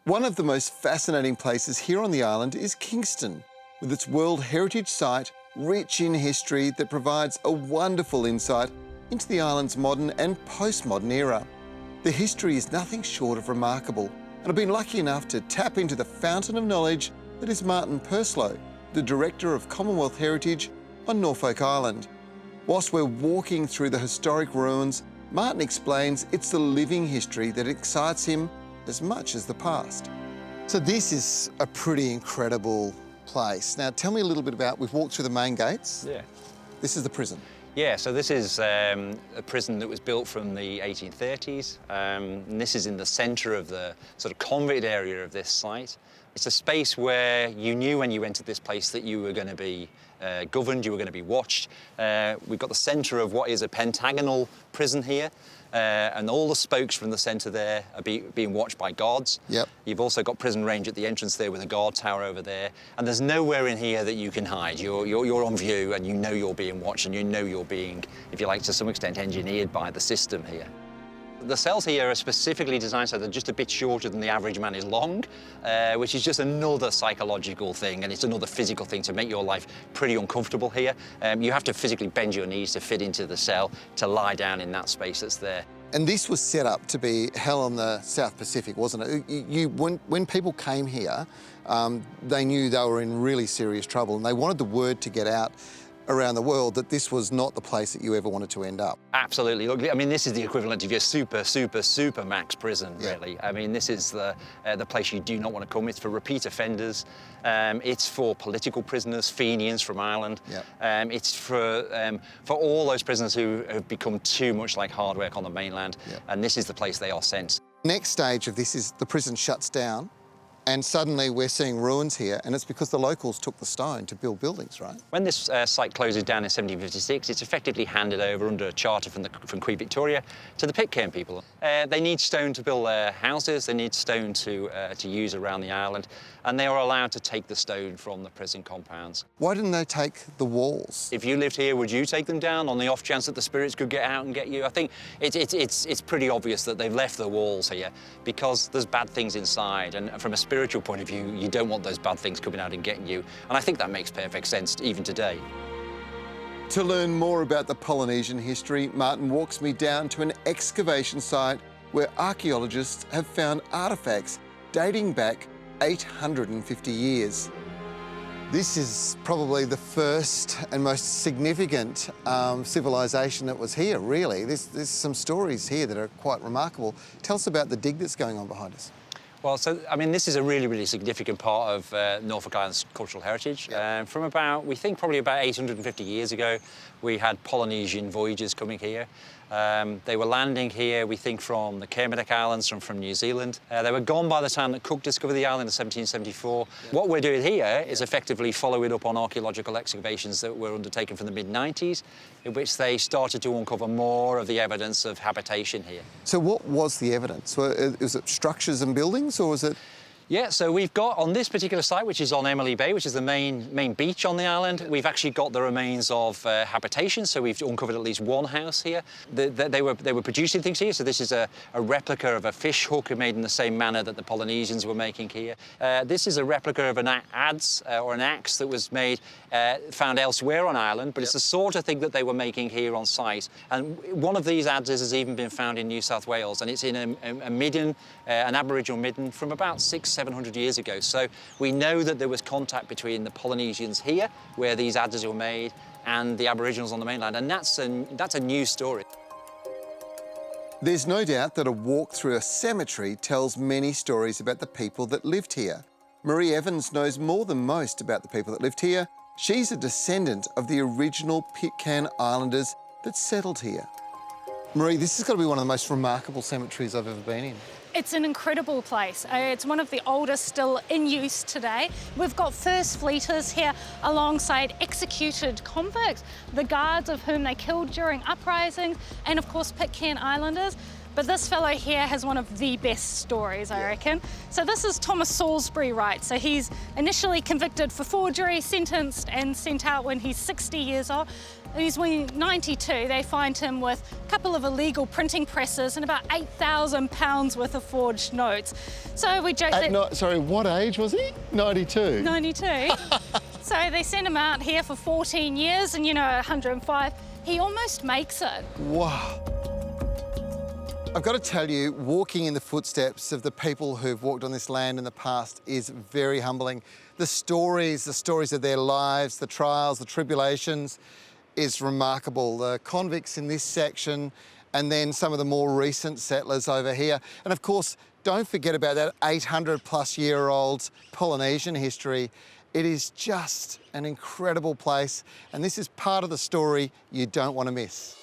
One of the most fascinating places here on the island is Kingston, with its World Heritage site rich in history that provides a wonderful insight into the island's modern and postmodern era. The history is nothing short of remarkable, and I've been lucky enough to tap into the fountain of knowledge that is Martin Purslow, the Director of Commonwealth Heritage on Norfolk Island. Whilst we're walking through the historic ruins, Martin explains it's the living history that excites him as much as the past. So this is a pretty incredible place. Now tell me a little bit about, we've walked through the main gates. Yeah. This is the prison. Yeah, so this is a prison that was built from the 1830s. And this is in the centre of the sort of convict area of this site. It's a space where you knew when you entered this place that you were going to be governed, you were going to be watched. We've got the centre of what is a pentagonal prison here, and all the spokes from the centre there are being watched by guards. Yep. You've also got prison range at the entrance there with a guard tower over there, and there's nowhere in here that you can hide. You're on view, and you know you're being watched, and you know you're being, if you like, to some extent engineered by the system here. The cells here are specifically designed so they're just a bit shorter than the average man is long, which is just another psychological thing, and it's another physical thing to make your life pretty uncomfortable here. You have to physically bend your knees to fit into the cell, to lie down in that space that's there. And this was set up to be hell on the South Pacific, wasn't it? When people came here, they knew they were in really serious trouble, and they wanted the word to get out around the world that this was not the place that you ever wanted to end up. Absolutely. Look, I mean, this is the equivalent of your super max prison, really. I mean, this is the place you do not want to come. It's for repeat offenders. It's for political prisoners, Fenians from Ireland. It's for all those prisoners who have become too much like hard work on the mainland. And this is the place they are sent. Next stage of this is the prison shuts down, and suddenly we're seeing ruins here, and it's because the locals took the stone to build buildings, right? When this site closes down in 1756, it's effectively handed over under a charter from Queen Victoria to the Pitcairn people. They need stone to build their houses, they need stone to use around the island, and they are allowed to take the stone from the prison compounds. Why didn't they take the walls? If you lived here, would you take them down on the off chance that the spirits could get out and get you? I think it's pretty obvious that they've left the walls here because there's bad things inside, and from a spiritual point of view, you don't want those bad things coming out and getting you. And I think that makes perfect sense even today. To learn more about the Polynesian history, Martin walks me down to an excavation site where archaeologists have found artefacts dating back 850 years. This is probably the first and most significant civilization that was here, really. There's some stories here that are quite remarkable. Tell us about the dig that's going on behind us. Well, so, I mean, this is a really significant part of Norfolk Island's cultural heritage. From about, we think probably about 850 years ago, we had Polynesian voyagers coming here. They were landing here, we think, from the Kermadec Islands, from New Zealand. They were gone by the time that Cook discovered the island in 1774. What we're doing here is effectively following up on archaeological excavations that were undertaken from the mid-90s, in which they started to uncover more of the evidence of habitation here. So what was the evidence? Was it structures and buildings, or was it? Yeah, so we've got on this particular site, which is on Emily Bay, which is the main beach on the island, we've actually got the remains of habitation. So we've uncovered at least one house here. They were producing things here. So this is a replica of a fish hook made in the same manner that the Polynesians were making here. This is a replica of an adze or an axe that was made, found elsewhere on Ireland, but it's the sort of thing that they were making here on site. And one of these adzes has even been found in New South Wales, and it's in a midden, an Aboriginal midden from about 600-700 years ago. So we know that there was contact between the Polynesians here, where these adzes were made, and the Aboriginals on the mainland, and that's a new story. There's no doubt that a walk through a cemetery tells many stories about the people that lived here. Marie Evans knows more than most about the people that lived here. She's a descendant of the original Pitcairn Islanders that settled here. Marie, this has got to be one of the most remarkable cemeteries I've ever been in. It's an incredible place. It's one of the oldest still in use today. We've got first fleeters here alongside executed convicts, the guards of whom they killed during uprisings, and of course Pitcairn Islanders. But this fellow here has one of the best stories, I reckon. So this is Thomas Salisbury Wright. So he's initially convicted for forgery, sentenced and sent out when he's 60 years old. He's 92. They find him with a couple of illegal printing presses and about £8,000 worth of forged notes. So we joke that... Sorry, what age was he? 92? 92. So they send him out here for 14 years and, you know, at 105, he almost makes it. Wow. I've got to tell you, walking in the footsteps of the people who've walked on this land in the past is very humbling. The stories of their lives, the trials, the tribulations, is remarkable. The convicts in this section and then some of the more recent settlers over here. And of course, don't forget about that 800-plus-year-old Polynesian history. It is just an incredible place, and this is part of the story you don't want to miss.